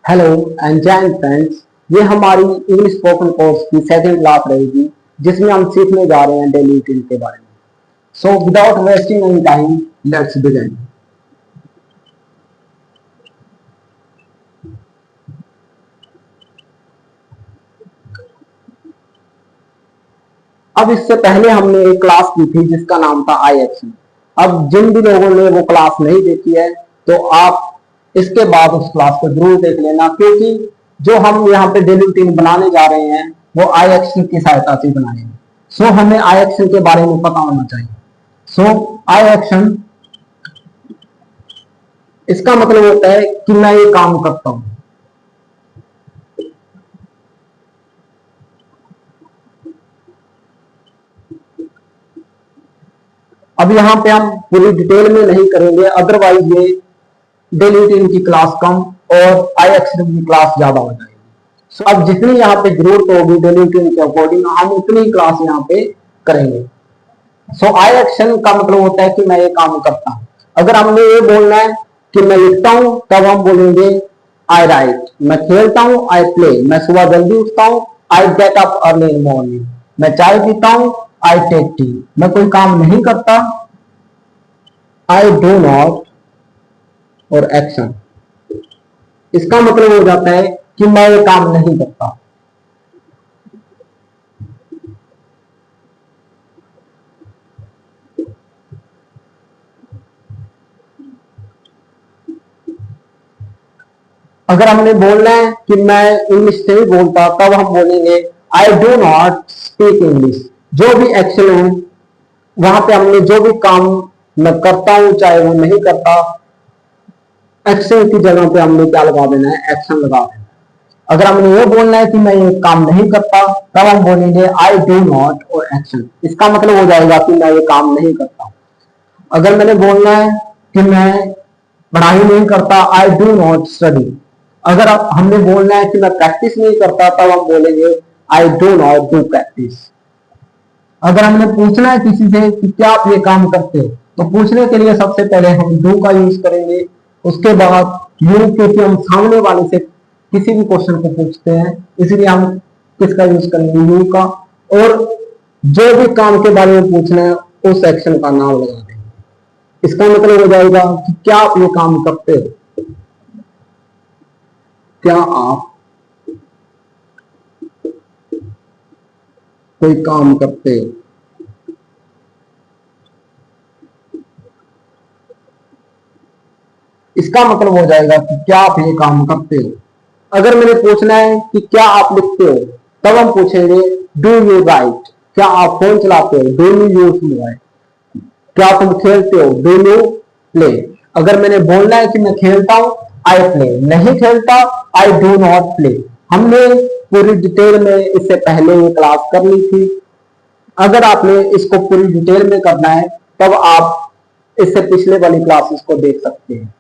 Hello and जय friends. ये हमारी इंग्लिश स्पोकन कोर्स की सेकंड क्लास रहेगी जिसमें हम सीखने जा रहे हैं डेली रूटीन के बारे में। So without wasting any time let's begin. अब इससे पहले हमने एक क्लास की थी जिसका नाम था आई एक्शन। अब जिन भी लोगों ने वो क्लास नहीं देखी है तो आप इसके बाद उस क्लास को जरूर देख लेना, क्योंकि जो हम यहाँ पे डेली रूटीन बनाने जा रहे हैं वो आई एक्शन की सहायता से बनाएंगे। सो हमें आई एक्शन के बारे में पता होना चाहिए। सो आई एक्शन इसका मतलब होता है कि मैं ये काम करता हूं। अब यहाँ पे हम पूरी डिटेल में नहीं करेंगे, अदरवाइज ये डेली रूटीन की क्लास कम और आई एक्शन की क्लास ज्यादा हो जाएगी। सो अब जितनी यहाँ पे जरूरत होगी डेली रूटीन के अकॉर्डिंग हम उतनी क्लास यहाँ पे करेंगे। सो आई एक्शन का मतलब होता है कि मैं ये काम करता हूं। अगर हमने ये बोलना है कि मैं लिखता हूं तब हम बोलेंगे आई राइट। मैं खेलता हूं आई प्ले। मैं सुबह जल्दी उठता हूं आई get up early in morning. मैं चाय पीता हूं आई टेक टी। मैं कोई काम नहीं करता आई डू नॉट और एक्शन। इसका मतलब हो जाता है कि मैं ये काम नहीं करता। अगर हमने बोलना है कि मैं इंग्लिश नहीं बोलता तब हम बोलेंगे I do not speak English. जो भी एक्शन है वहां पे हमने जो भी काम मैं करता हूं चाहे वो नहीं करता, एक्शन की जगह पे हमने क्या लगा देना है, एक्शन लगा देना है। अगर हमने ये बोलना है कि मैं ये काम नहीं करता तब हम बोलेंगे आई डू नॉट और एक्शन। इसका मतलब हो जाएगा कि मैं ये काम नहीं करता। अगर मैंने बोलना है कि मैं पढ़ाई नहीं करता आई डू नॉट स्टडी। अगर हमने बोलना है कि मैं प्रैक्टिस नहीं करता तब हम बोलेंगे I do not do practice. अगर हमने पूछना है किसी से कि क्या आप ये काम करते हो तो पूछने के लिए सबसे पहले हम डू का यूज करेंगे। उसके बाद यू, क्योंकि हम सामने वाले से किसी भी क्वेश्चन को पूछते हैं इसलिए हम किसका यूज करेंगे, यू का। और जो भी काम के बारे में पूछना है उस सेक्शन का नाम लगा देंगे। इसका मतलब हो जाएगा कि क्या आप ये काम करते हो। क्या आप कोई काम करते हो। इसका मतलब हो जाएगा कि क्या आप ये काम करते हो। अगर मैंने पूछना है कि क्या आप लिखते हो तब हम पूछेंगे डू यू राइट। क्या आप फोन चलाते हो, डू यू यूज मोबाइल। क्या तुम खेलते हो, डू यू प्ले। अगर मैंने बोलना है कि मैं खेलता हूं आई प्ले। नहीं खेलता आई डू नॉट प्ले। हमने पूरी डिटेल में इससे पहले ये क्लास कर ली थी। अगर आपने इसको पूरी डिटेल में करना है तब आप इससे पिछले वाली क्लासेस को देख सकते हैं।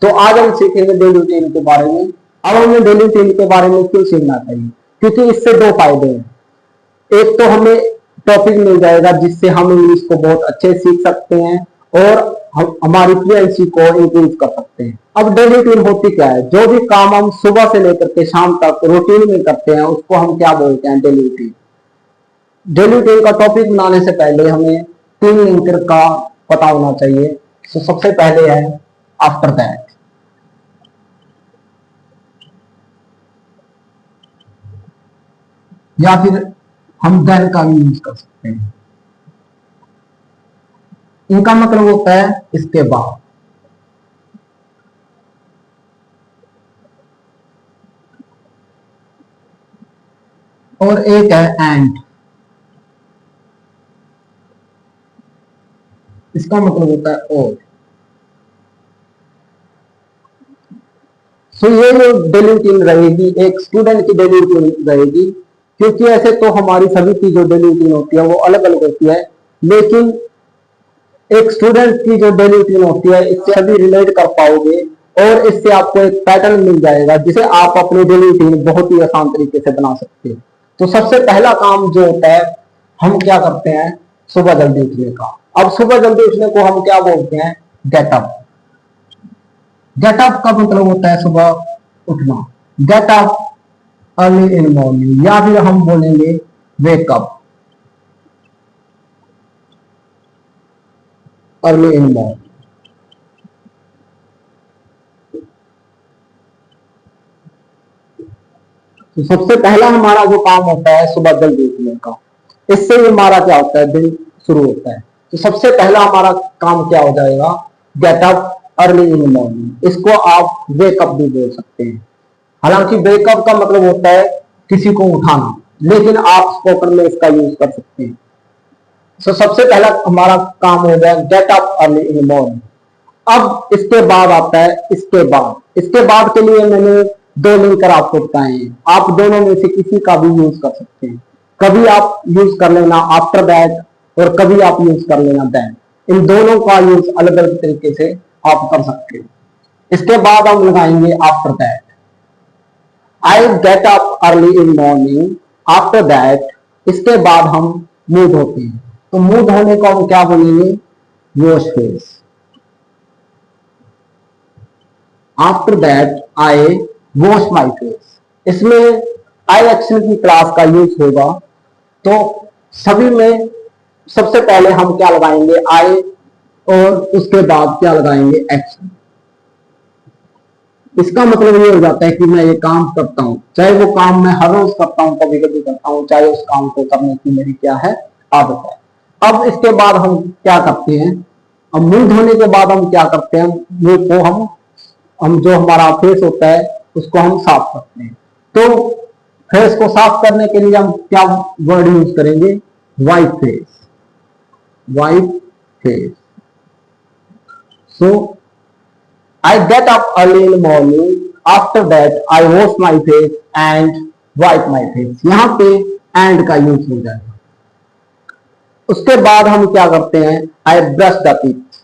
तो आज हम सीखेंगे डेली रूटीन के बारे में। अब हमें डेली रूटीन के बारे में क्यों सीखना चाहिए, क्योंकि इससे दो फायदे हैं। एक तो हमें टॉपिक मिल जाएगा जिससे हम इंग्लिश को बहुत अच्छे सीख सकते हैं और हम हमारी फ्लुएंसी को इंक्रीज कर सकते हैं। अब डेली रूटीन होती क्या है, जो भी काम हम सुबह से लेकर के शाम तक रूटीन में करते हैं उसको हम क्या बोलते हैं, डेली रूटीन। डेली रूटीन का टॉपिक बनाने से पहले हमें तीन लिंकर का पता होना चाहिए। तो सबसे पहले है आफ्टर दैट, या फिर हम देन का भी यूज कर सकते हैं। इनका मतलब होता है इसके बाद। और एक है एंड। इसका मतलब होता है और। सो ये जो डेली रूटीन रहेगी एक स्टूडेंट की डेली रूटीन रहेगी, क्योंकि ऐसे तो हमारी सभी की जो डेली रूटीन होती है वो अलग अलग होती है, लेकिन एक स्टूडेंट की जो डेली रूटीन होती है इससे अभी रिलेट कर पाओगे और इससे आपको एक पैटर्न मिल जाएगा जिसे आप अपनी डेली रूटीन बहुत ही आसान तरीके से बना सकते हो। तो सबसे पहला काम जो होता है हम क्या करते हैं, सुबह जल्दी उठने का। अब सुबह जल्दी उठने को हम क्या बोलते हैं, गेट अप। गेट अप का मतलब होता है सुबह उठना। Gate up early in morning, या फिर हम बोलेंगे वेकअप अर्ली इन मॉर्निंग। तो सबसे पहला हमारा जो काम होता है सुबह जल्दी उठने का, इससे ही हमारा क्या होता है, दिन शुरू होता है। तो सबसे पहला हमारा काम क्या हो जाएगा, gate up early in morning. इसको आप वेकअप भी बोल सकते हैं। हालांकि वेकअप का मतलब होता है किसी को उठाना, लेकिन आप स्पोकन में इसका यूज कर सकते हैं। तो सबसे पहला हमारा काम हो गया gate up early in morning. अब इसके बाद आता है इसके बाद। इसके बाद के लिए मैंने दो लिंकर आपको बताए हैं, आप दोनों में से किसी का भी यूज कर सकते हैं। कभी आप यूज कर लेना आफ्टर दैट, और कभी आप यूज कर लेना देन। इन दोनों का यूज अलग अलग तरीके से आप कर सकते हैं। इसके बाद हम लगाएंगे after that. I get up early in morning, after that. इसके बाद हम मूड होते हैं, तो मूड होने को हम क्या बोलेंगे, wash face. After that I wash my face. इसमें आई एक्शन की क्लास का यूज होगा, तो सभी में सबसे पहले हम क्या लगाएंगे, आई, और उसके बाद क्या लगाएंगे, एक्शन। इसका मतलब ये हो जाता है कि मैं ये काम करता हूं, चाहे वो काम मैं हर रोज करता हूं, कभी कभी करता हूं, चाहे उस काम को करने की मेरी क्या है, आदत है। अब इसके बाद हम क्या करते हैं, अब मुंह धोने के बाद हम क्या करते हैं, मुंह को हम जो हमारा फेस होता है उसको हम साफ करते हैं। तो फेस को साफ करने के लिए हम क्या वर्ड यूज करेंगे, white face, white face. So I get up early in the morning. After that, I wash my face and wipe my face. यहाँ पे and का यूज हो जाएगा। उसके बाद हम क्या करते हैं, I brush the teeth.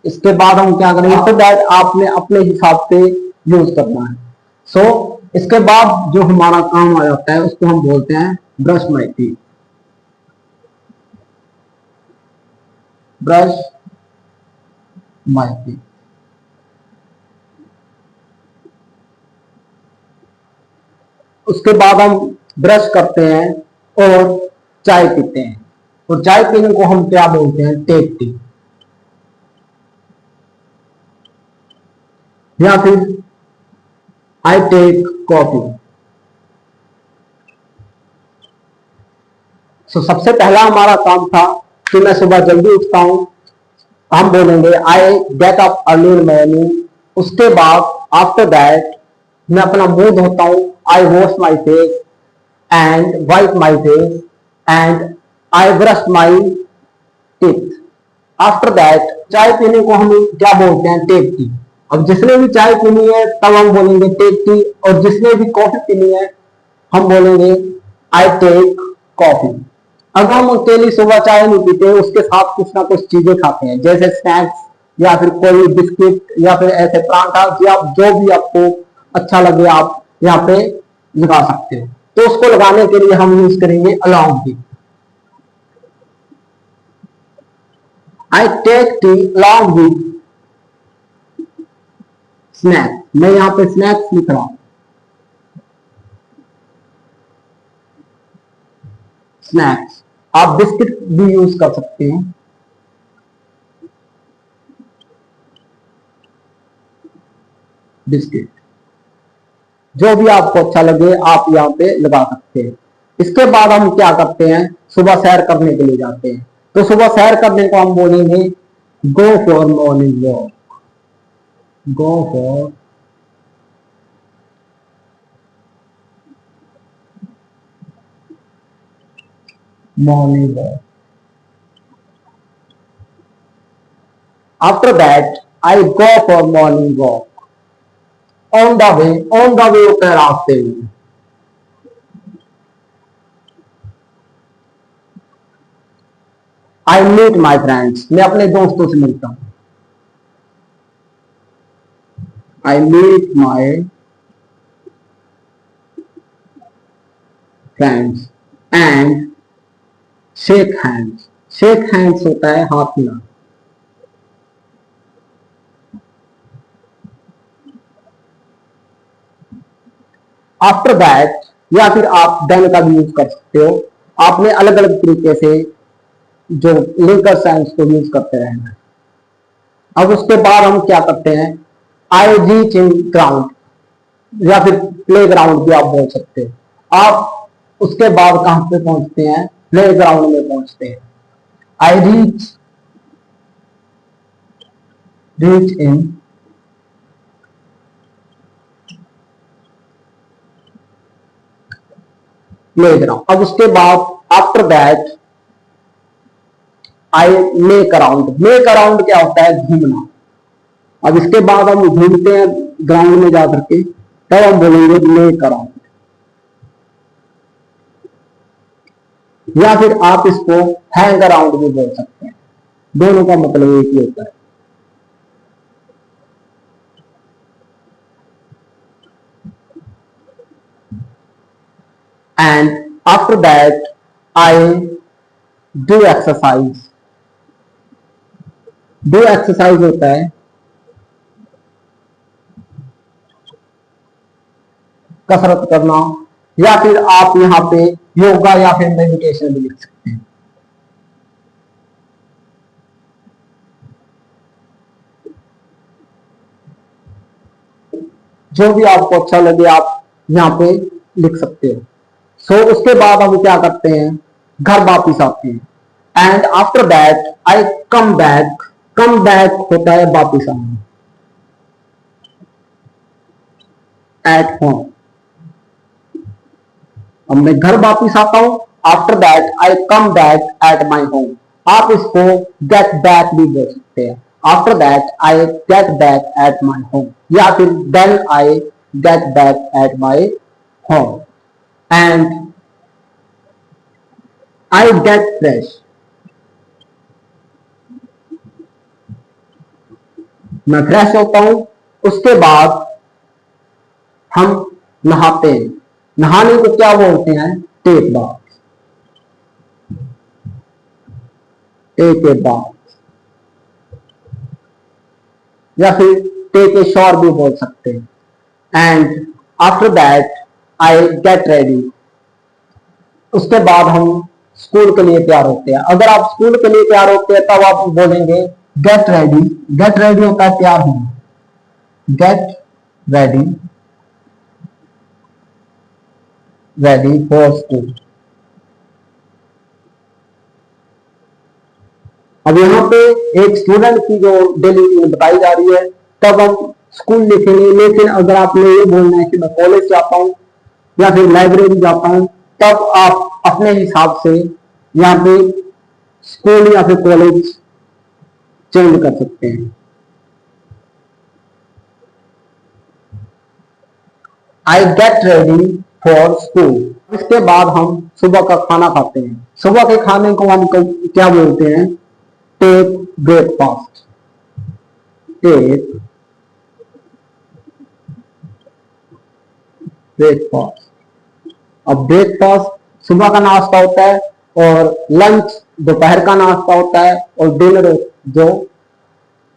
इसके बाद हम क्या करेंगे, after that आपने अपने हिसाब से यूज करना है। So इसके बाद जो हमारा काम आ जाता है उसको हम बोलते हैं brush my teeth. Brush my teeth. उसके बाद हम ब्रश करते हैं और चाय पीते हैं, और चाय पीने को हम क्या बोलते हैं, टेक टी, या फिर आई टेक कॉफी। सो सबसे पहला हमारा काम था कि मैं सुबह जल्दी उठता हूं, हम बोलेंगे I get up early in morning. उसके बाद आफ्टर दैट मैं अपना मुंह धोता हूं, I wash my face and wipe my face and I brush my teeth. After that चाय पीने को हम क्या बोलते हैं, टेक टी। अब जिसने भी चाय पीनी है तब हम बोलेंगे टेक टी, और जिसने भी कॉफी पीनी है हम बोलेंगे आई टेक कॉफी। अगर हम अकेली सुबह चाय नहीं पीते, उसके साथ कुछ ना कुछ चीजें खाते हैं, जैसे स्नैक्स या फिर कोई बिस्किट या फिर ऐसे परांठा, या जो भी आपको अच्छा लगे आप यहाँ पे लगा सकते हो। तो उसको लगाने के लिए हम यूज करेंगे along with. I take tea along with snacks. मैं यहाँ पे स्नैक्स लिख रहा हूं, स्नैक्स। आप बिस्किट भी यूज कर सकते हैं, बिस्किट, जो भी आपको अच्छा लगे आप यहाँ पे लगा सकते हैं। इसके बाद हम क्या करते हैं, सुबह सैर करने के लिए जाते हैं। तो सुबह सैर करने को हम बोलेंगे गो for morning walk, go for morning walk. After that I go for morning walk on the way. On the वे होता है रास्ते में। आई मीट माई फ्रेंड्स, मैं अपने दोस्तों से मिलता हूं। I meet my friends and shake hands. Shake hands होता है हाथ मिलाना। आफ्टर दैट, या फिर आप देन का भी यूज कर सकते हो। आपने अलग अलग तरीके से जो लिंकर साइंस को यूज करते रहना है। अब उसके बाद हम क्या करते हैं, आई रीच इन ग्राउंड या फिर प्ले ग्राउंड भी आप बोल सकते हो। आप उसके बाद कहां पे पहुंचते हैं, प्ले ग्राउंड में पहुंचते हैं। आई रीच इन प्ले ग्राउंड। अब उसके बाद after that I make around. Make around क्या होता है, घूमना। अब इसके बाद हम घूमते हैं ग्राउंड में जाकर के, तब हम बोलेंगे मेक अराउंड। या फिर आप इसको हैंग अराउंड भी बोल सकते हैं, दोनों का मतलब एक ही होता है। And after that I do exercise. Do exercise होता है कसरत करना, या फिर आप यहाँ पे योगा या फिर मेडिटेशन भी लिख सकते हैं। जो भी आपको अच्छा लगे आप यहाँ पे लिख सकते हो। सो उसके बाद हम क्या करते हैं, घर वापिस आते हैं। And after that I come back. Come back होता है वापिस आना, एट होम। अब मैं घर वापिस आता हूं, after that I come back at my home. आप इसको गेट बैक भी बोल सकते हैं। After that I get back at my home, या फिर then I get back at my home. And I get fresh. मैं फ्रेश होता हूं। उसके बाद हम नहाते हैं। नहाने को क्या बोलते हैं, take bath. Take a bath या फिर टेक ए शॉवर भी बोल सकते हैं। And after that I get ready. उसके बाद हम स्कूल के लिए तैयार होते हैं। अगर आप स्कूल के लिए तैयार होते हैं तब आप बोलेंगे गेट रेडी। गेट रेडी होता है तैयार होना, get ready, ready for school. अब यहाँ पे एक स्टूडेंट की जो डेली बताई जा रही है, तब हम स्कूल लिखेंगे। लेकिन अगर आपने ये बोलना है कि मैं कॉलेज जाता हूँ या फिर लाइब्रेरी जाता हूँ, तब आप अपने हिसाब से यहाँ पे स्कूल या फिर कॉलेज चेंज कर सकते हैं। आई गेट रेडी फॉर स्कूल। इसके बाद हम सुबह का खाना खाते हैं। सुबह के खाने को हम क्या बोलते हैं, टेक ब्रेकफास्ट। Take breakfast. अब ब्रेकफास्ट सुबह का नाश्ता होता है, और लंच दोपहर का नाश्ता होता है, और डिनर जो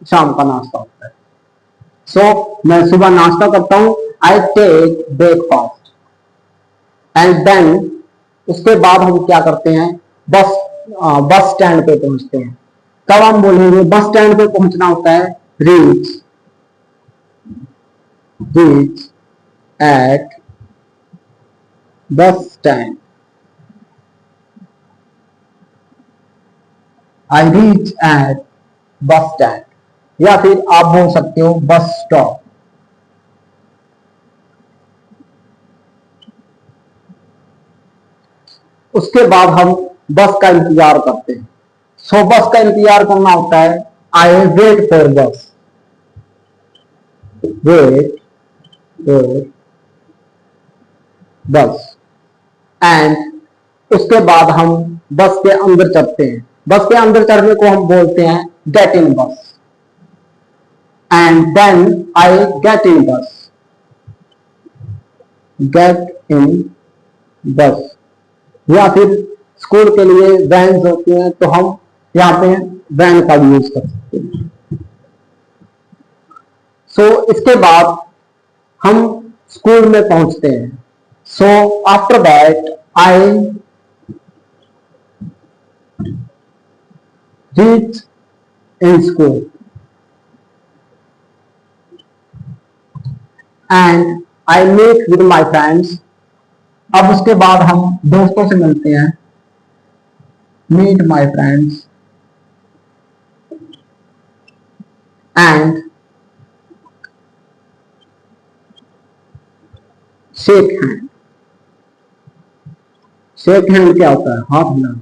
शाम का नाश्ता होता है। सो मैं सुबह नाश्ता करता हूं, I take breakfast. And then उसके बाद हम क्या करते हैं, बस स्टैंड पे पहुंचते हैं। तब हम बोलेंगे बस स्टैंड पे पहुंचना होता है reach, reach at bus stand. I reach at bus stand, या फिर आप बोल सकते हो बस स्टॉप। उसके बाद हम बस का इंतजार करते हैं। सो बस का इंतजार करना होता है आई वेट फॉर बस, वेट फॉर बस। एंड उसके बाद हम बस के अंदर चढ़ते हैं। बस के अंदर चढ़ने को हम बोलते हैं get in bus. And then I get in bus, get in बस। या फिर स्कूल के लिए वैन होती हैं, तो हम यहाँ पे वैन का भी यूज कर सकते हैं। सो इसके बाद हम स्कूल में पहुंचते हैं। So after that I reach in school and I meet with my friends. अब उसके बाद हम दोस्तों से मिलते हैं, meet my friends and shake hand. Shake hand क्या होता है? हाथ मिलाना,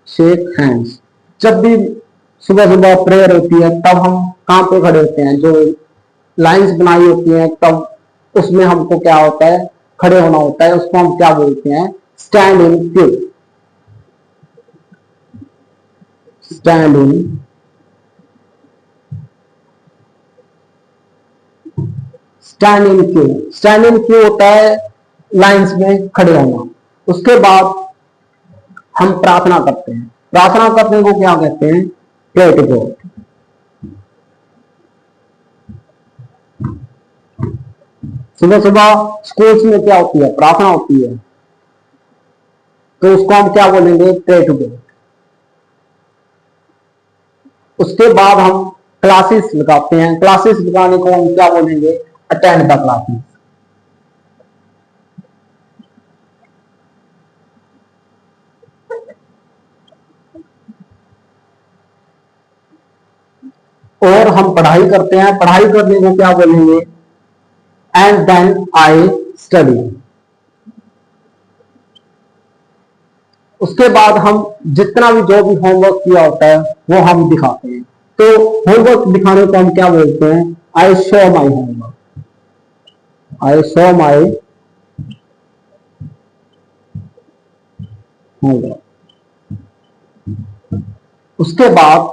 शेक हैंड्स। जब भी सुबह सुबह प्रेयर होती है तब हम कहाँ पे खड़े होते हैं? जो लाइंस बनाई होती हैं तब उसमें हमको क्या होता है? खड़े होना होता है। उसको हम क्या बोलते हैं? Stand in Q. Stand in stand in Q. Stand in Q होता है लाइंस में खड़े होना। उसके बाद हम प्रार्थना करते हैं। प्रार्थना करने को क्या कहते हैं? Pray to God. सुबह सुबह स्कूल्स में क्या होती है? प्रार्थना होती है, तो उसको हम क्या बोलेंगे? Pray to God. उसके बाद हम क्लासेस लगाते हैं। क्लासेस लगाने को हम क्या बोलेंगे? Attend the classes. और हम पढ़ाई करते हैं। पढ़ाई करने को क्या बोलेंगे? And then I study. उसके बाद हम जितना भी जो भी होमवर्क किया होता है वो हम दिखाते हैं। तो होमवर्क दिखाने को हम क्या बोलते हैं? I show my homework. I show my homework. उसके बाद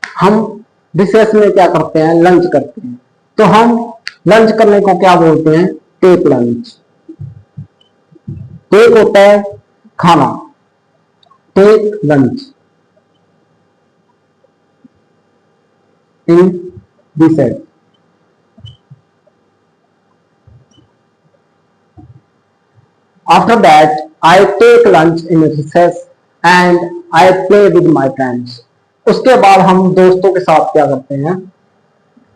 हम रिसेस में क्या करते हैं? लंच करते हैं। तो हम लंच करने को क्या बोलते हैं? Take lunch. टेक होता है खाना, take lunch in recess. After that, I take lunch in recess and I play with my friends. उसके बाद हम दोस्तों के साथ क्या करते हैं?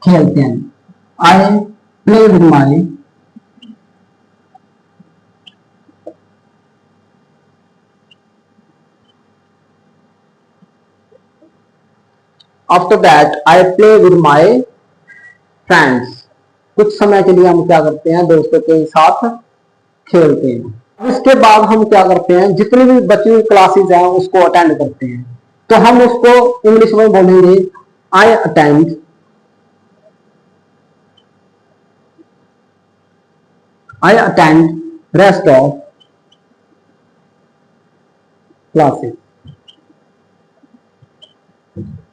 खेलते हैं। I play with my After that, I play with my friends. कुछ समय के लिए हम क्या करते हैं? दोस्तों के साथ खेलते हैं। इसके बाद हम क्या करते हैं? जितनी भी बची हुई क्लासेस हैं उसको अटेंड करते हैं। तो हम उसको इंग्लिश में बोलेंगे I attend rest of classes.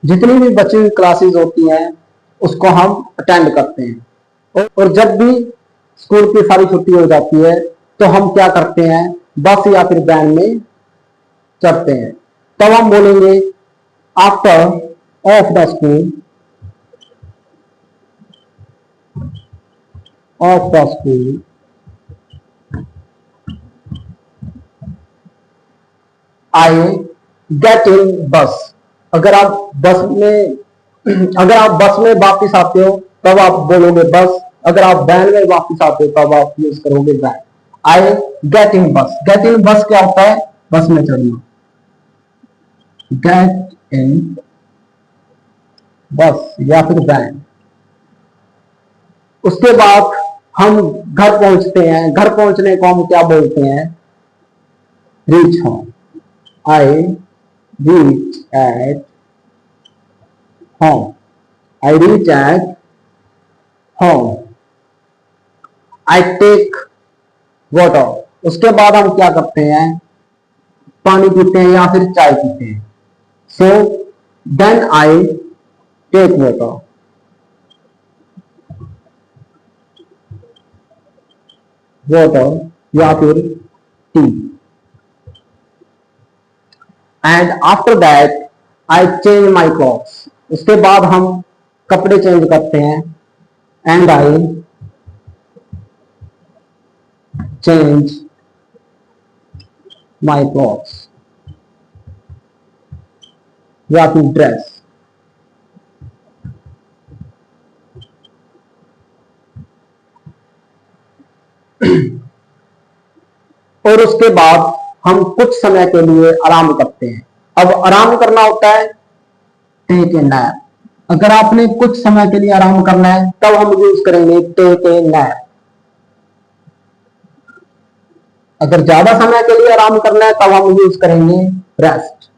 जितनी भी बची हुई क्लासेस होती हैं उसको हम अटेंड करते हैं। और जब भी स्कूल की सारी छुट्टी हो जाती है तो हम क्या करते हैं? बस या फिर वैन में चढ़ते हैं। तब हम बोलेंगे after of the school I get in बस। अगर आप बस में वापिस आते हो तब आप बोलोगे बस। अगर आप वैन में वापिस आते हो तब आप यूज करोगे van. I get in bus. Get in बस क्या होता है? बस में चढ़ना। गेट इन बस या फिर वैन। उसके बाद हम घर पहुंचते हैं। घर पहुंचने को हम क्या बोलते हैं? Reach home. I reach at home. I reach at home. I take water. उसके बाद हम क्या करते हैं? पानी पीते हैं या फिर चाय पीते हैं। So then I take water या फिर tea. And after that I change my clothes. उसके बाद हम कपड़े चेंज करते हैं। And I change my clothes या फिर ड्रेस। और उसके बाद हम कुछ समय के लिए आराम करते हैं। अब आराम करना होता है टेक ए नैप। अगर आपने कुछ समय के लिए आराम करना है तब हम यूज करेंगे टेक ए नैप। अगर ज्यादा समय के लिए आराम करना है तब हम यूज करेंगे रेस्ट।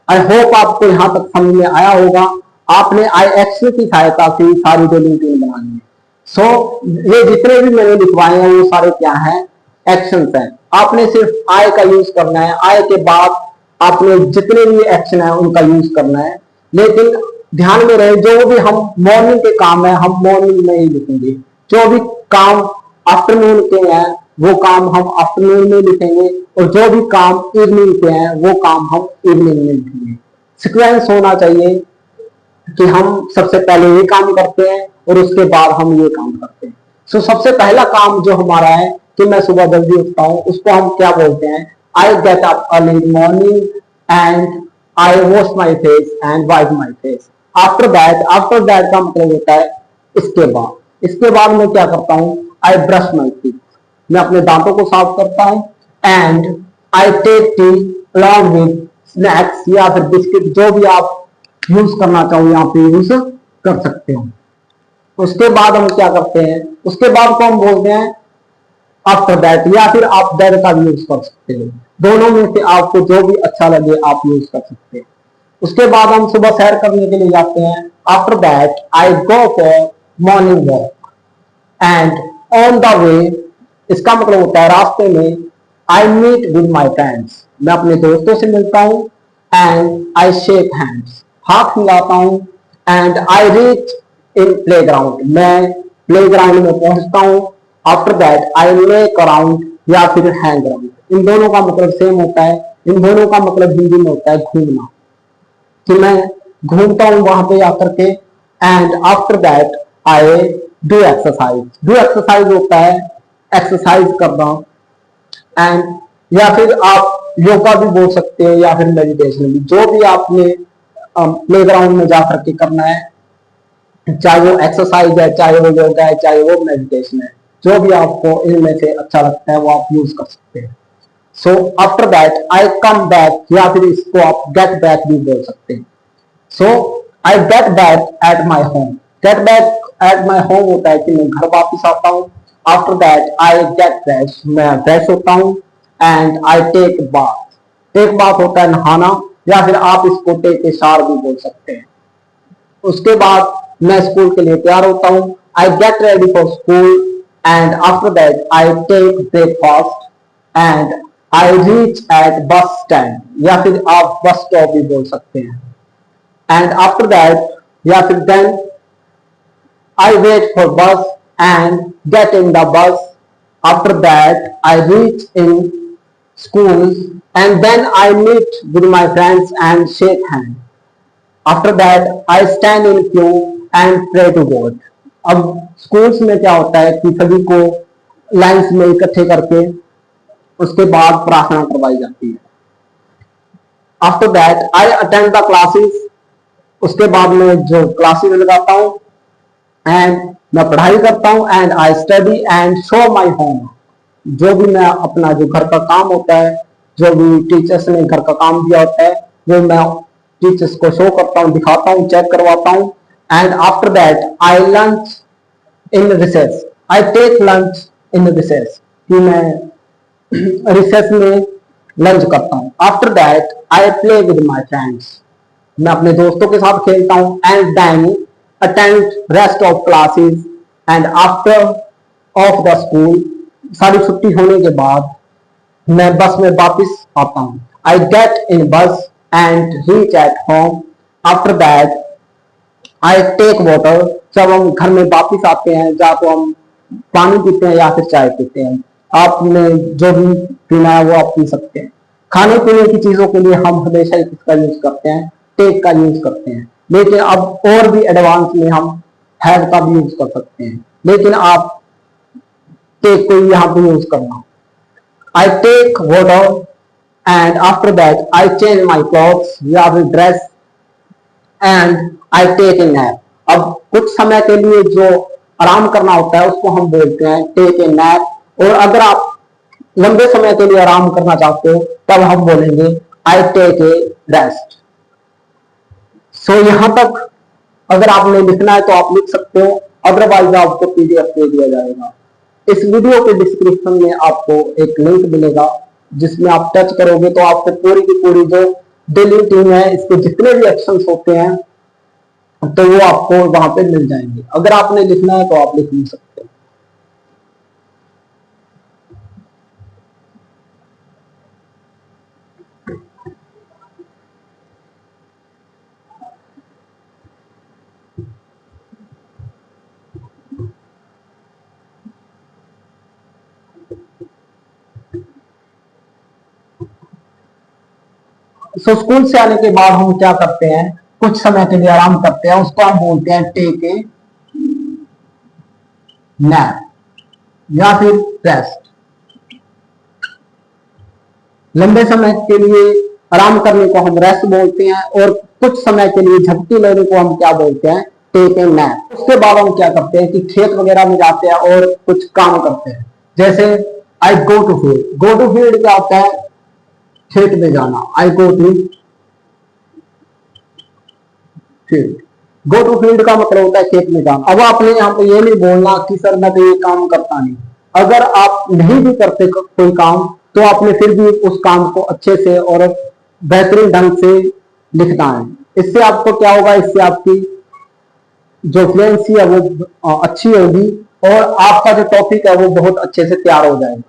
आई होप आपको यहां तक समझ में आया होगा। आपने आई एक्शन की सहायता से सारी डेली रूटीन बनानी है। सो ये जितने भी मैंने लिखवाए हैं वो सारे क्या हैं, एक्शंस हैं। आपने सिर्फ आई का यूज करना है। आई के बाद आपने जितने भी एक्शन है उनका यूज करना है। लेकिन ध्यान में रहे जो भी हम मॉर्निंग के काम है हम मॉर्निंग में ही लिखेंगे। जो भी काम आफ्टरनून के हैं वो काम हम आफ्टरनून में लिखेंगे, और जो भी काम इवनिंग के हैं वो काम हम इवनिंग में लिखेंगे। सिक्वेंस होना चाहिए कि हम सबसे पहले ये काम करते हैं और उसके बाद हम ये काम करते हैं। सो सबसे पहला काम जो हमारा है कि मैं सुबह जल्दी उठता हूं, उसको हम क्या बोलते हैं, आई get up early in morning and I wash my face and wipe my face. After that का मतलब होता है इसके बाद। इसके बाद मैं क्या करता हूं, आई ब्रश माई टीथ, मैं अपने दांतों को साफ करता हूं। And I take tea along with snacks या फिर बिस्किट, जो भी आप यूज करना चाहो यहाँ पे यूज कर सकते हो। उसके बाद हम क्या करते हैं, उसके बाद को हम बोलते हैं आफ्टर दैट, या फिर आप दैट का भी यूज कर सकते हो। दोनों में से आपको जो भी अच्छा लगे आप यूज कर सकते हैं। उसके बाद हम सुबह सैर करने के लिए जाते हैं। After that I go for morning walk and on the way, इसका मतलब होता है रास्ते में, I meet with my friends, मैं अपने दोस्तों से मिलता हूं। एंड आई शेक हैंड्स, हाथ मिलाता हूं। And I reach in play ground, मैं प्ले ग्राउंड में पहुंचता हूं। After that I make around या फिर हैंग अराउंड, इन दोनों का मतलब सेम होता है। इन दोनों का मतलब हिंदी में होता है घूमना, कि मैं घूमता हूं वहां पे आकर के। And after that I do exercise, do exercise होता है एक्सरसाइज करना। एंड या फिर आप योगा भी बोल सकते हैं या फिर मेडिटेशन भी, जो भी आपने प्ले ग्राउंड में जाकर के करना है, चाहे वो एक्सरसाइज है, चाहे वो योगा है, चाहे वो मेडिटेशन है, जो भी आपको इनमें से अच्छा लगता है वो आप यूज कर सकते हैं। So after that I come back, या फिर इसको आप गेट बैक भी बोल सकते हैं। So I get back at my home, get back at my home होता है कि मैं घर वापिस आता हूँ। After that I get fresh, मैं फ्रेश होता हूँ। And I take bath, take bath होता है नहाना, या फिर आप इसको टेक ए शावर भी बोल सकते हैं। उसके बाद मैं स्कूल के लिए तैयार होता हूँ। I get ready for school and after that I take breakfast and I reach at bus stand, या फिर आप बस स्टॉप भी बोल सकते हैं। एंड आफ्टर दैट या फिर then I wait for bus and get in the bus. After that I reach in school and then I meet with my friends and shake hand. After that I stand in queue and pray to God. अब schools में क्या होता है कि सभी को lines में इकट्ठे करके उसके बाद प्रार्थना करवाई जाती है। After that I attend the classes, उसके बाद मैं जो क्लासेस लगाता हूँ एंड मैं पढ़ाई करता हूँ। And I study and show my home, जो भी मैं अपना जो घर का काम होता है, जो भी टीचर्स ने घर का काम दिया होता है, वो मैं टीचर्स को शो करता हूँ, दिखाता हूँ, चेक करवाता हूँ। And after that I lunch in recess, I take lunch in recess, कि मैं रिसेस में लंच करता हूँ। आफ्टर दैट आई प्ले विद माई फ्रेंड्स, मैं अपने दोस्तों के साथ खेलता हूँ। And then attend rest of classes and after of the school, सारी छुट्टी होने के बाद मैं बस में वापस आता हूँ। I get in bus and reach at home. After that I take water, जब हम घर में वापस आते हैं या तो हम पानी पीते हैं या फिर चाय पीते हैं, आपने जो भी पीना है वो आप पी सकते हैं। खाने पीने की चीजों के लिए हम हमेशा इसका यूज करते हैं, टेक का यूज करते हैं। लेकिन अब और भी एडवांस में हम हैव का भी यूज कर सकते हैं। लेकिन आप टेक को यहाँ पे यूज करना। I take water and after that I change my clothes या फिर dress and I take a nap. अब कुछ समय के लिए जो आराम करना होता है उसको हम बोलते हैं टेक ए नैप। और अगर आप लंबे समय के लिए आराम करना चाहते हो तब हम बोलेंगे आई टेक ए रेस्ट। सो यहां तक अगर आपने लिखना है तो आप लिख सकते हो, अदरवाइज आपको पीडीएफ दे दिया जाएगा। इस वीडियो के डिस्क्रिप्शन में आपको एक लिंक मिलेगा जिसमें आप टच करोगे तो आपको पूरी की पूरी जो डेली रूटीन है इसके जितने भी एक्शंस होते हैं तो वो आपको वहां पे मिल जाएंगे। अगर आपने लिखना है तो आप लिख नहीं सकते। सो स्कूल से आने के बाद हम क्या करते हैं, कुछ समय के लिए आराम करते हैं, उसको हम बोलते हैं टेक ए नैप या फिर रेस्ट। लंबे समय के लिए आराम करने को हम रेस्ट बोलते हैं और कुछ समय के लिए झपकी लेने को हम क्या बोलते हैं, टेक ए नैप। उसके बाद हम क्या करते हैं कि खेत वगैरह में जाते हैं और कुछ काम करते हैं। जैसे I go to field. Go to field क्या होता है, खेत में जाना। I go to field. Go to field का मतलब होता है खेत में जाना। अब आपने यहाँ पे ये नहीं बोलना कि सर मैं तो ये काम करता नहीं। अगर आप नहीं भी करते कोई काम तो आपने फिर भी उस काम को अच्छे से और बेहतरीन ढंग से लिखना है। इससे आपको क्या होगा, इससे आपकी जो फ्लुएंसी है वो अच्छी होगी और आपका जो टॉपिक है वो बहुत अच्छे से तैयार हो जाएगा।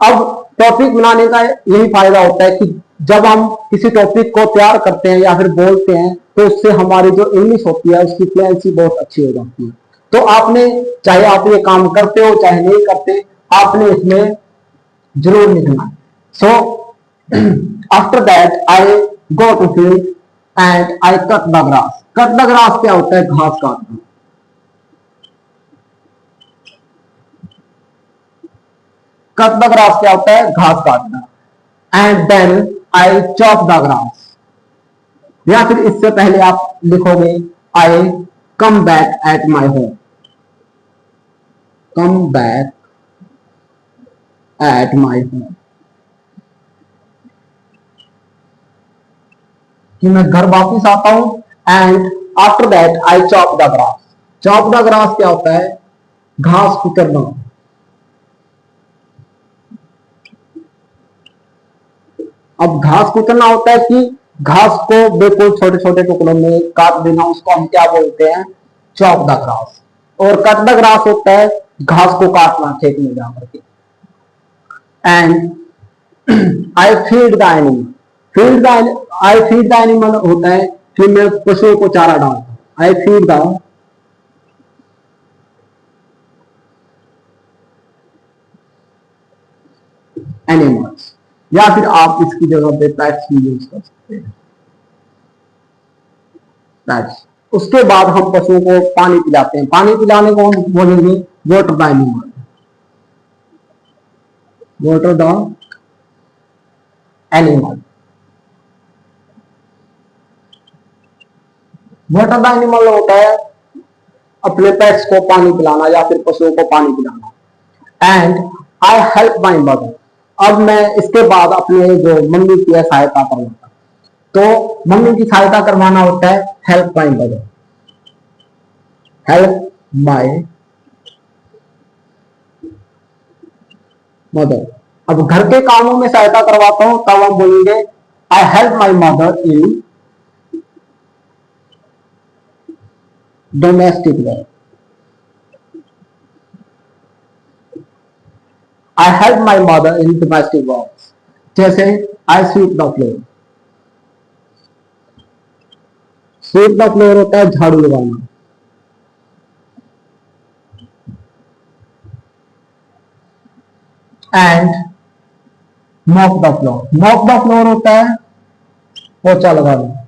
अब टॉपिक बनाने का यही फायदा होता है कि जब हम किसी टॉपिक को तैयार करते हैं या फिर बोलते हैं तो उससे हमारी जो इंग्लिश होती है उसकी फ्लुएंसी बहुत अच्छी हो जाती है। तो आपने, चाहे आप ये काम करते हो चाहे नहीं करते, आपने इसमें जरूर लिखना है। So after that I go to field and I cut the grass. Cut the grass क्या होता है, घास काटना। कट द ग्रास क्या होता है, घास काटना। And then I chop the grass. या फिर इससे पहले आप लिखोगे I come back at my home. Come back at my home, कि मैं घर वापिस आता हूं। And after that I chop the grass. Chop the grass क्या होता है, घास कुतरना। अब घास कुतरना होता है कि घास को बिल्कुल छोटे छोटे टुकड़ों में काट देना, उसको हम क्या बोलते हैं, चॉप द ग्रास। और कट द ग्रास होता है घास को काटना खेत में जाकर के। And I feed the animal. Feed the I feed the animal होता है कि मैं पशुओं को चारा डालता हूं। I feed the animals. या फिर आप इसकी जगह पे पेट्स भी यूज कर सकते हैं, पेट्स। उसके बाद हम पशुओं को पानी पिलाते हैं। पानी पिलाने को हम बोलेंगे water the animal. Water the animal. Water the animal होता है अपने पेट्स को पानी पिलाना या फिर पशुओं को पानी पिलाना। And I help my mother. अब मैं इसके बाद अपने जो मम्मी की सहायता करवाता। तो मम्मी की सहायता करवाना होता है help my mother. Help my mother. अब घर के कामों में सहायता करवाता हूं तब हम बोलेंगे I help my mother in domestic work. I help my mother in domestic work. जैसे I sweep the floor. Sweep the floor होता है झाड़ू लगाना। And mop the floor. Mop the floor होता है पोछा लगाना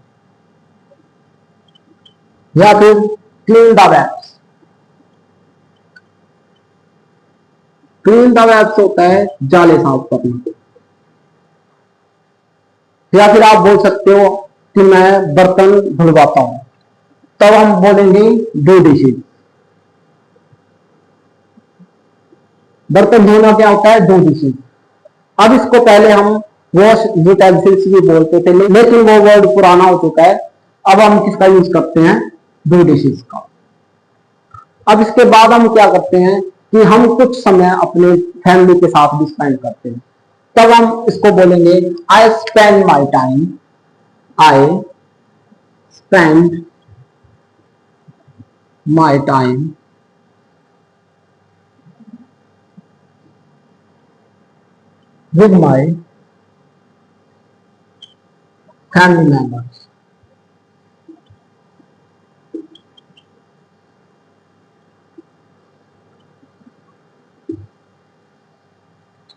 या फिर clean the webs. Clean the webs होता है जाले साफ करना। या फिर आप बोल सकते हो कि मैं बर्तन धुलवाता हूं, तब हम बोलेंगे डू डिशेज। बर्तन धोना क्या होता है? Do dishes. अब इसको पहले हम वॉश यूटेंसिल्स भी बोलते थे, लेकिन वो वर्ड पुराना हो चुका है। अब हम किसका यूज करते हैं? डू डिशेज का। अब इसके बाद हम क्या करते हैं कि हम कुछ समय अपने फैमिली के साथ भी स्पेंड करते हैं, तब हम इसको बोलेंगे I spend my time, I spend my time with my family members।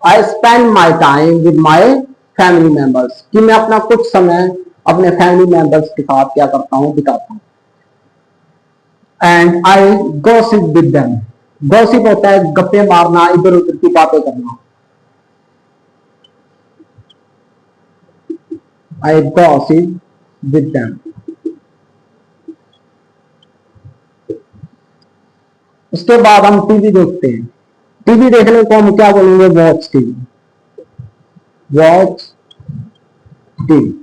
I spend my time with my family members कि मैं अपना कुछ समय अपने फैमिली मेंबर्स के साथ क्या करता हूं? बिताता हूं। And I gossip with them. Gossip होता है गप्पे मारना, इधर उधर की बातें करना। आई गॉसिप विद देम। उसके बाद हम टीवी देखते हैं। टीवी देखने को हम क्या बोलेंगे? Watch TV. Watch TV.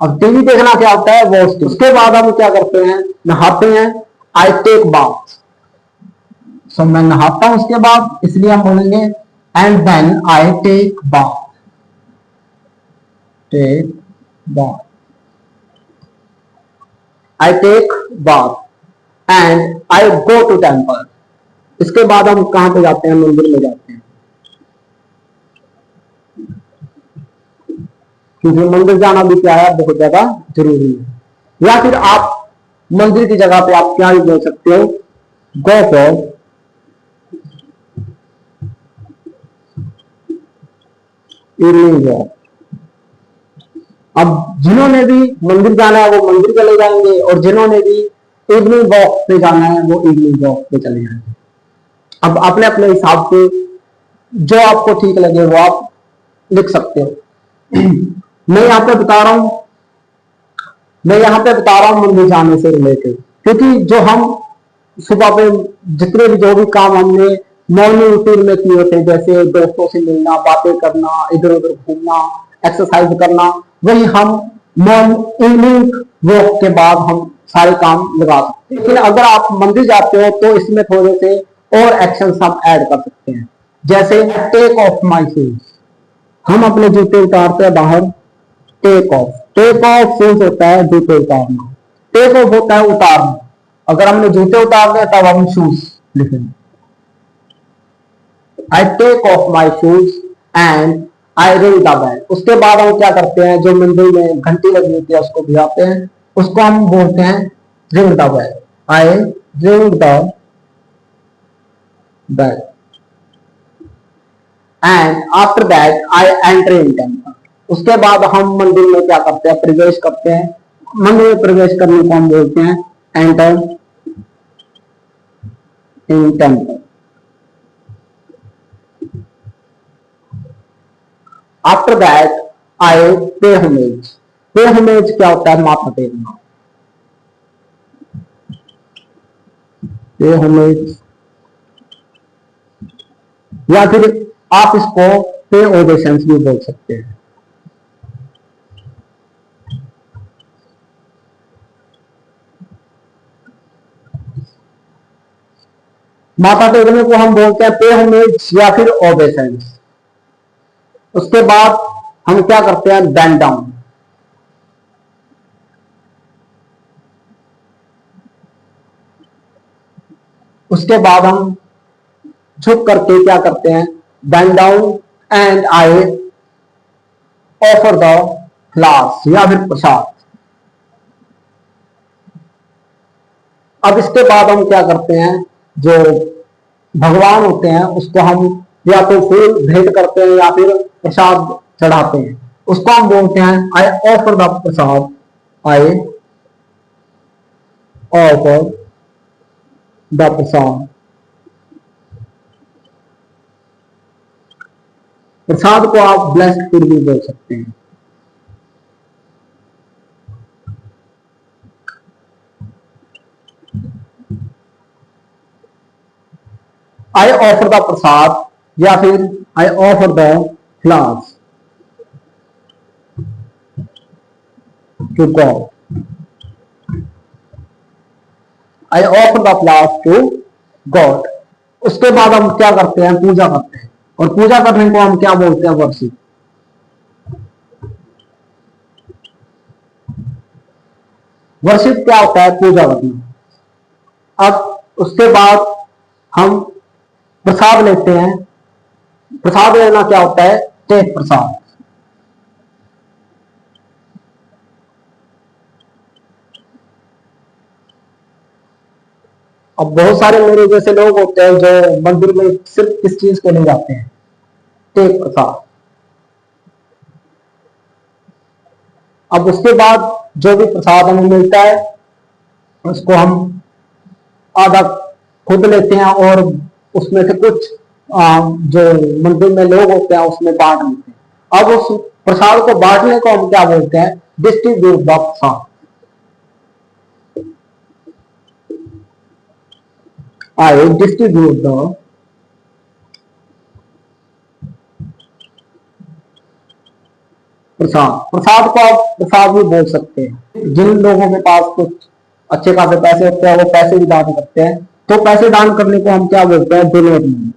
अब टीवी देखना क्या होता है? Watch TV. उसके बाद हम क्या करते हैं? नहाते हैं। आई टेक बाथ। सो मैं नहाता हूं उसके बाद, इसलिए हम बोलेंगे and then I take bath. Take bath. I take bath and I go to temple. इसके बाद हम कहां पे जाते हैं? मंदिर में जाते हैं, क्योंकि मंदिर जाना भी क्या है? बहुत ज्यादा जरूरी है। या फिर आप मंदिर की जगह पे आप क्या भी बोल सकते हो? Go for evening walk. अब जिन्होंने भी मंदिर जाना है वो मंदिर चले जाएंगे, और जिन्होंने भी इवनिंग वॉक पे जाना है वो इवनिंग वॉक पे चले जाएंगे। अब अपने अपने हिसाब से जो आपको ठीक लगे वो आप लिख सकते हो। मैं यहाँ पे बता रहा हूं मैं यहाँ पे बता रहा हूं मंदिर जाने से रिलेटेड, क्योंकि जो हम सुबह पे जितने भी जो भी काम हमने मॉर्निंग रूटीन में किए थे, जैसे दोस्तों से मिलना, बातें करना, इधर उधर घूमना, एक्सरसाइज करना, वही हम इवनिंग वॉक के बाद हम सारे काम लगा सकते हैं। लेकिन अगर आप मंदिर जाते हो तो इसमें थोड़े से और एक्शन हम ऐड कर सकते हैं, जैसे टेक ऑफ माई शूज। हम अपने जूते उतारते हैं बाहर। Take off. Take off shoes होता है जूते उतारना। टेक ऑफ होता है उतारना। अगर हमने जूते उतारने तब हम शूज लिखेंगे। I take off my shoes and I ring the bell. उसके बाद हम क्या करते हैं? जो मंदिर में घंटी लगी होती है उसको बजाते हैं, उसको हम बोलते हैं ring the bell. I ring the bell and after that I enter in temple. उसके बाद हम मंदिर में क्या करते हैं? प्रवेश करते हैं। मंदिर में प्रवेश करने को हम बोलते हैं enter in temple. After that I पे होमेज। पे होमेज क्या होता है? माथा टेकना। पे होमेज, या फिर आप इसको पे ओबेसेंस भी बोल सकते हैं। माथा टेकने को हम बोलते हैं पे होमेज या फिर ओबेसेंस। उसके बाद हम क्या करते हैं? Bend down. उसके बाद हम झुक करके क्या करते हैं? Bend down and I offer the flowers या फिर प्रसाद। अब इसके बाद हम क्या करते हैं? जो भगवान होते हैं उसको हम या तो फूल भेंट करते हैं या फिर प्रसाद चढ़ाते हैं, उसको हम बोलते हैं I offer the prasad. I offer the prasad. प्रसाद को आप ब्लेस्ड फूड भी बोल सकते हैं। आई ऑफर द प्रसाद या फिर I offer the flowers to God. I offer the flowers to God. उसके बाद हम क्या करते हैं, पूजा करते हैं। और पूजा करने को हम क्या बोलते हैं, वर्शिप। वर्शिप क्या होता है, पूजा करना। अब उसके बाद हम प्रसाद लेते हैं। प्रसाद लेना क्या होता है, टेक प्रसाद। अब बहुत सारे मेरे जैसे लोग होते हैं जो मंदिर में सिर्फ किस चीज के लिए जाते हैं, टेक प्रसाद। अब उसके बाद जो भी प्रसाद हमें मिलता है उसको हम आधा खुद लेते हैं और उसमें से कुछ जो मंदिर में लोग होते हैं उसमें बांट लेते हैं। अब उस प्रसाद को बांटने को हम क्या बोलते हैं, distribute the prasad. I distribute the prasad. प्रसाद को आप प्रसाद भी बोल सकते हैं। जिन लोगों के पास कुछ अच्छे खासे पैसे होते हैं वो पैसे भी दान करते हैं, तो पैसे दान करने को हम क्या बोलते हैं, डोनेट मनी।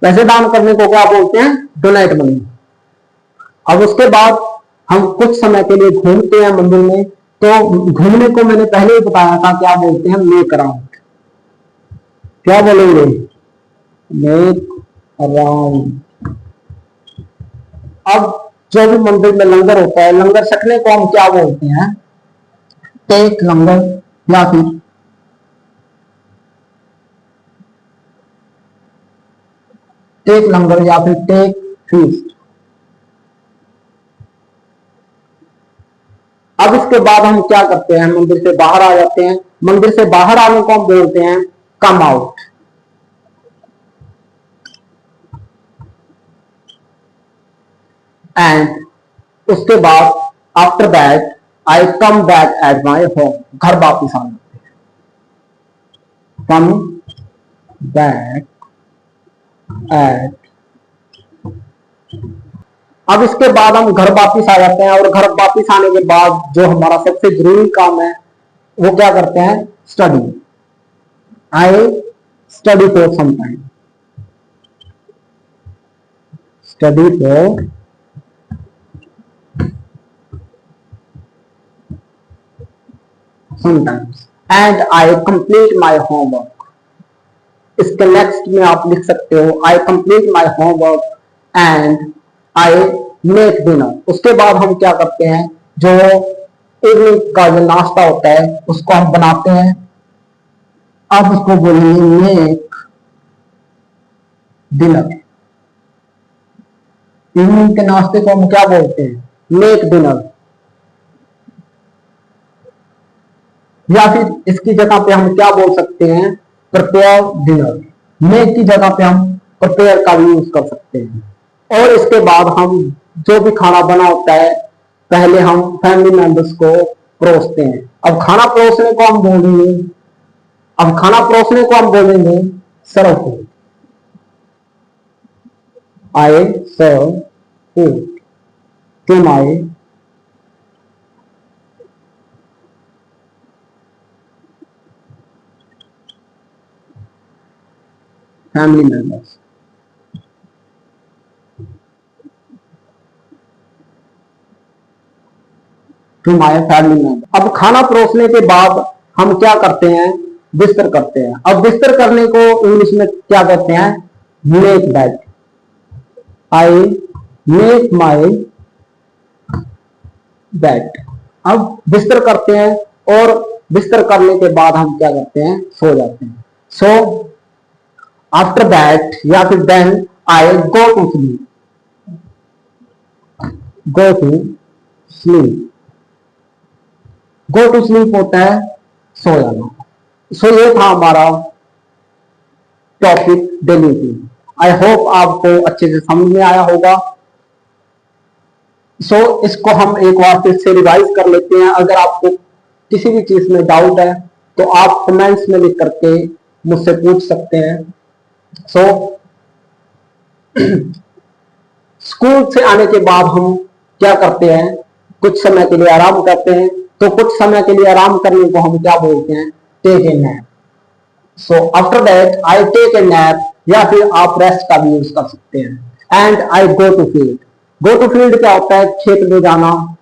पैसे दान करने को क्या बोलते हैं, डोनेट मनी। अब उसके बाद हम कुछ समय के लिए घूमते हैं मंदिर में, तो घूमने को मैंने पहले ही बताया था, क्या बोलते हैं, मेक अराउंड। क्या बोलेंगे, मेक अराउंड। अब जो भी मंदिर में लंगर होता है, लंगर छकने को हम क्या बोलते हैं, टेक लंगर या फिर टेक लंगर या फिर टेक फीस्ट। अब इसके बाद हम क्या करते हैं, मंदिर से बाहर आ जाते हैं। मंदिर से बाहर आने को हम बोलते हैं कम आउट। एंड उसके बाद after that I come back at my home. घर वापिस आना, कम बैक एट। अब इसके बाद हम घर वापिस आ जाते हैं और घर वापिस आने के बाद जो हमारा सबसे जरूरी काम है वो क्या करते हैं, study. I study for some time. Study for sometimes and I complete my homework। इसके नेक्स्ट में आप लिख सकते हो I complete my homework and I make dinner। उसके बाद हम क्या करते हैं, जो इवनिंग का जो नाश्ता होता है उसको हम बनाते हैं। आप उसको बोलेंगे मेक डिनर। इवनिंग के नाश्ते को हम क्या बोलते हैं, मेक डिनर। या फिर इसकी जगह पे हम क्या बोल सकते हैं, प्रिपेयर डिनर। मेक की जगह पे हम प्रिपेयर का भी यूज कर सकते हैं। और इसके बाद हम जो भी खाना बना होता है पहले हम फैमिली मेंबर्स को परोसते हैं। अब खाना परोसने को हम बोलेंगे, अब खाना परोसने को हम बोलेंगे serve food. I serve food to my family members. To my family member. अब खाना परोसने के बाद हम क्या करते हैं, बिस्तर करते हैं। अब बिस्तर करने को इंग्लिश में क्या कहते हैं, make bed. I make my bed. अब बिस्तर करते हैं और बिस्तर करने के बाद हम क्या करते हैं, सो जाते हैं। सो आफ्टर दैट या फिर then I go to sleep. Go to sleep. Go to sleep होता है सो जाना। सो ये था हमारा टॉपिक डिलीटिंग। आई होप आपको अच्छे से समझ में आया होगा। इसको हम एक बार फिर से रिवाइज कर लेते हैं। अगर आपको किसी भी चीज में डाउट है तो आप कमेंट्स में लिख करके मुझसे पूछ सकते हैं। स्कूल से आने के बाद हम क्या करते हैं, कुछ समय के लिए आराम करते हैं। तो कुछ समय के लिए आराम करने को हम क्या बोलते हैं, take a nap. So after that I take a nap, या फिर आप रेस्ट का भी यूज कर सकते हैं। And I go to field. Go to field क्या होता है, खेत में जाना,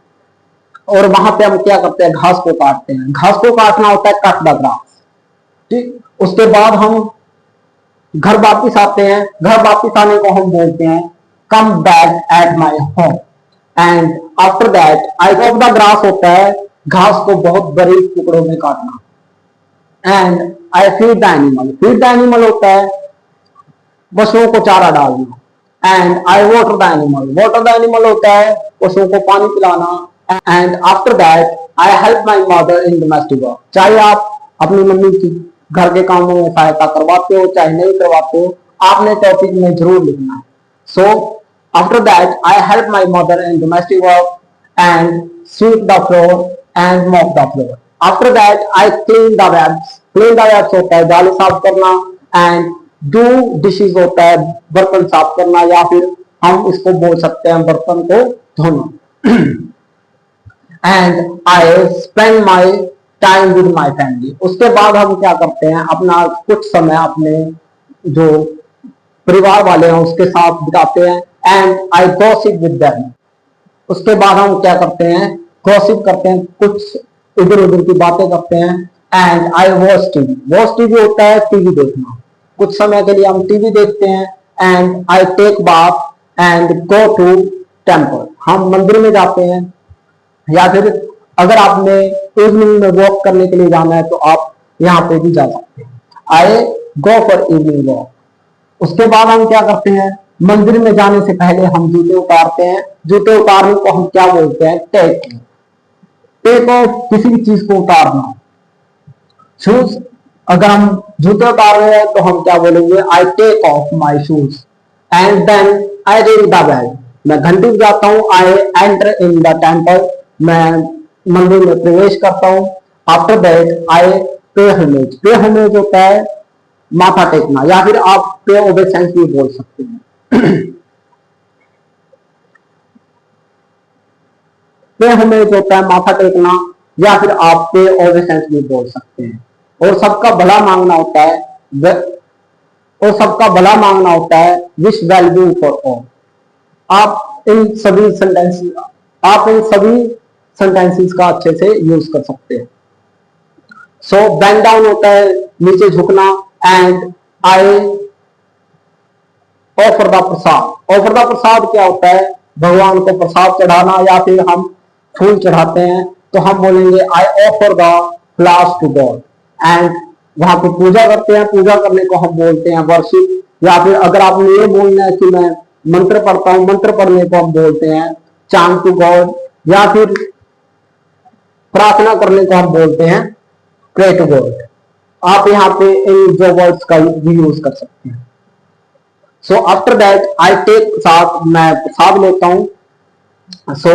और वहां पे हम क्या करते हैं, घास को काटते हैं। घास को काटना होता है कट द ग्रास, ठीक। उसके बाद हम घर वापिस आते हैं। घर वापिस आने को हम बोलते हैं कम back at my home. And after that I cut the grass होता है घास को बहुत बड़े टुकड़ों में काटना। And I feed the animal. Feed the animal होता है पशुओं को चारा डालना। And I water the animal. Water the animal होता है पशुओं को पानी पिलाना। And after that I help my mother in domestic work. चाहे आप अपनी मम्मी की घर के कामों में सहायता करवाते हो चाहे नहीं करवाते हो, आपने टॉपिक में जरूर लिखना है। So after that I help my mother in domestic work and sweep the floor and mop the floor. After that I clean the webs. Clean the webs होता है जाली साफ करना। and do dishes होता है बर्तन साफ करना, या फिर हम इसको बोल सकते हैं बर्तन को धोना। and I spend my time with my family. उसके बाद हम क्या करते हैं, अपना कुछ समय अपने जो परिवार वाले हैं उसके साथ बिताते हैं। and I gossip with them. उसके बाद हम क्या करते हैं, गॉसिप करते हैं, कुछ इधर उधर की बातें करते हैं। And I watch TV. Watch TV होता है टीवी देखना। कुछ समय के लिए हम टीवी देखते हैं। And I take bath and go to temple. हम मंदिर में जाते हैं, या फिर अगर आपने इवनिंग में वॉक करने के लिए जाना है तो आप यहाँ पे भी जा सकते हैं। आई गो फॉर इवनिंग वॉक। उसके बाद हम क्या करते हैं, मंदिर में जाने से पहले हम जूते उतारते हैं। जूते उतारने को हम क्या बोलते हैं, टेक। टेक ऑफ किसी भी चीज को उतारना। शूज, अगर हम जूते उतार रहे हैं तो हम क्या बोलेंगे, I take off my shoes. And then I ring the bell. मैं घंटी बजाता हूँ। I enter in the temple. मैं मंदिर में प्रवेश करता हूँ। आफ्टर दैट आई पे होमेज। पे होमेज होता है माथा टेकना, या फिर आप पे ओबेसेंस भी बोल सकते हैं। पे होमेज होता है माथा टेकना, या फिर आप पे ओबेसेंस भी बोल सकते हैं। और सबका भला मांगना होता है विश वेलबींग फॉर ऑल। आप इन सभी सेंटेंसेस का अच्छे से यूज कर सकते हैं। सो बेंड डाउन होता है नीचे झुकना। And I offer the prasad. Offer the prasad क्या होता है, भगवान को प्रसाद चढ़ाना, या फिर हम फूल चढ़ाते हैं तो हम बोलेंगे I offer the flowers to God. And वहां पे पूजा करते हैं। पूजा करने को हम बोलते हैं वर्शिप। या फिर अगर आपने ये बोलना है कि मैं मंत्र पढ़ता हूं, मंत्र पढ़ने को हम बोलते हैं चांट टू गॉड। या फिर प्रार्थना करने को हम बोलते हैं प्रे टू गॉड। आप यहाँ पे इन जो वर्ड्स का भी यूज कर सकते हैं। So after that I take prasad. मैं प्रसाद लेता हूं। So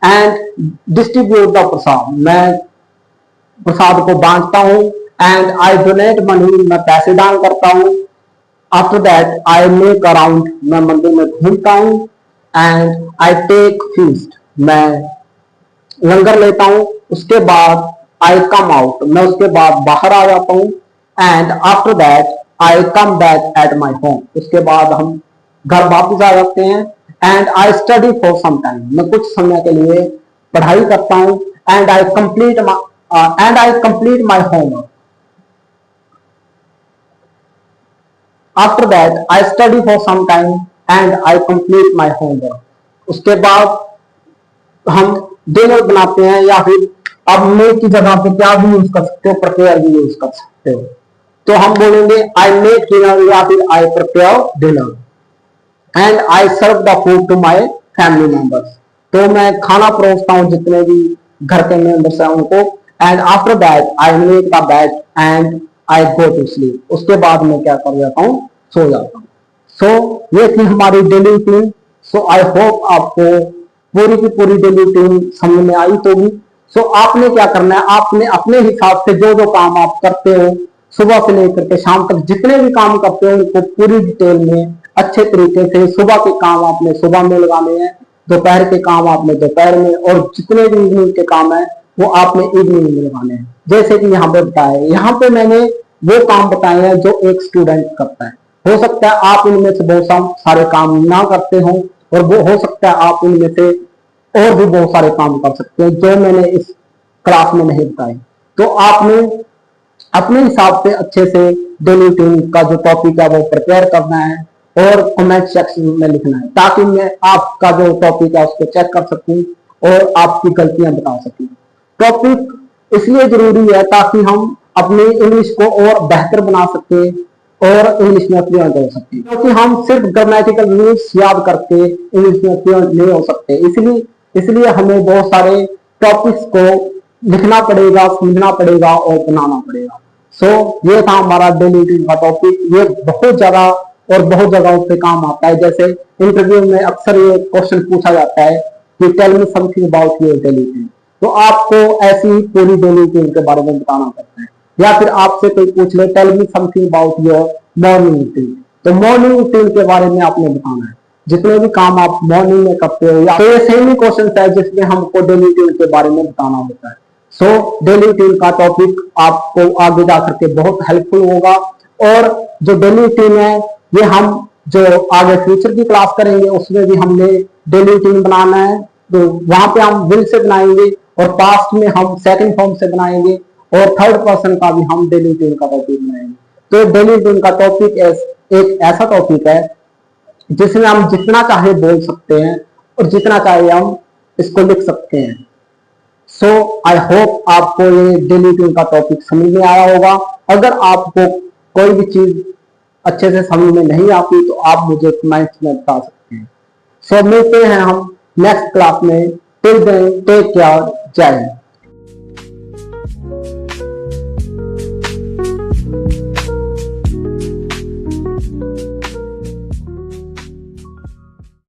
and distribute the prasad. मैं प्रसाद को बांटता हूं। And I donate money. मैं पैसे दान करता हूं। After that I make around. मैं मंदिर में घूमता हूं। And I take feast. मैं लंगर लेता हूं। उसके बाद आई कम आउट। मैं उसके बाद बाहर आ जाता हूं। And after that I come back at my home. उसके बाद हम घर वापस आ जाते हैं। And I study for some time. मैं कुछ समय के लिए पढ़ाई करता हूं। And I complete my homework. After that I study for some time and I complete my homework. उसके बाद हम डिनर बनाते हैं, या फिर अब मेक की जगह पे क्या भी यूज कर सकते हो, प्रिपेयर भी यूज कर सकते हो। तो हम बोलेंगे आई मेक डिनर, या फिर I prepare dinner. And I serve the food to my family members. तो मैं खाना परोसता हूँ जितने भी घर के मेंबर्स हैं उनको। And after that I make the bed and I go to sleep. उसके बाद मैं क्या कर जाता हूँ, सो जाता हूँ। सो ये थी हमारी daily routine. So I hope आपको पूरी की पूरी डेली रूटीन समझ में आई होगी। सो आपने क्या करना है, आपने अपने हिसाब से जो जो काम आप करते हो सुबह से लेकर के शाम तक जितने भी काम करते हो उनको पूरी डिटेल में अच्छे तरीके से, सुबह के काम आपने सुबह में लगाने हैं, दोपहर के काम आपने दोपहर में, और जितने भी इवनिंग के काम है वो आपने इवनिंग में लगाने हैं। जैसे कि यहाँ पे बताया, यहाँ पे मैंने वो काम बताए हैं जो एक स्टूडेंट करता है। हो सकता है आप इनमें से बहुत सारे काम ना करते हो, और वो हो सकता है आप इनमें से और भी बहुत सारे काम कर सकते हैं जो मैंने इस क्लास में नहीं बताए। तो आपने अपने हिसाब से अच्छे से डेली रूटीन का जो टॉपिक है वो प्रिपेयर करना है और कमेंट सेक्शन में लिखना है, ताकि मैं आपका जो टॉपिक है उसको चेक कर सकूं और आपकी गलतियां बता सकूं। टॉपिक इसलिए जरूरी है ताकि हम अपनी इंग्लिश को और बेहतर बना सके और इंग्लिश में फ्लुएंट हो सकते, क्योंकि हम सिर्फ ग्रामेटिकल रूल्स याद करके इंग्लिश में फ्लुएंट नहीं हो सकते। इसलिए हमें बहुत सारे टॉपिक्स को लिखना पड़ेगा, समझना पड़ेगा और बनाना पड़ेगा। सो ये था हमारा डेली रूटीन का टॉपिक। ये बहुत ज्यादा और बहुत जगहों पे काम आता है। जैसे इंटरव्यू में अक्सर ये क्वेश्चन पूछा जाता है कि tell me something about your daily routine, तो आपको ऐसी ही पूरी डेली रूटीन के बारे में बताना पड़ता है। या फिर आपसे कोई पूछ ले tell me something about your morning routine, तो मॉर्निंग रूटीन के बारे में आपने बताना है, जितने भी काम आप मॉर्निंग में करते हो। तो ये सेम ही क्वेश्चन है जिसमें हमको डेली रूटीन के बारे में बताना होता है। सो डेली रूटीन का टॉपिक आपको आगे जाकर के बहुत हेल्पफुल होगा। और जो डेली रूटीन है ये हम जो आगे फ्यूचर की क्लास करेंगे उसमें भी हमने डेली रूटीन बनाना है। तो वहां पे हम विल से बनाएंगे और पास्ट में हम सेकंड फॉर्म से बनाएंगे और थर्ड पर्सन का भी हम डेली रूटीन का टॉपिक बनाएंगे। तो डेली रूटीन का टॉपिक एक ऐसा टॉपिक है जिसमें हम जितना चाहे बोल सकते हैं और जितना चाहे हम इसको लिख सकते हैं। सो आई होप आपको ये डेली रूटीन का टॉपिक समझ में आया होगा। अगर आपको कोई भी चीज अच्छे से समझ में नहीं आती तो आप मुझे कमेंट्स में बता सकते हैं। सो मिलते हैं हम नेक्स्ट क्लास में। टिल देन टेक केयर, जय हिंद।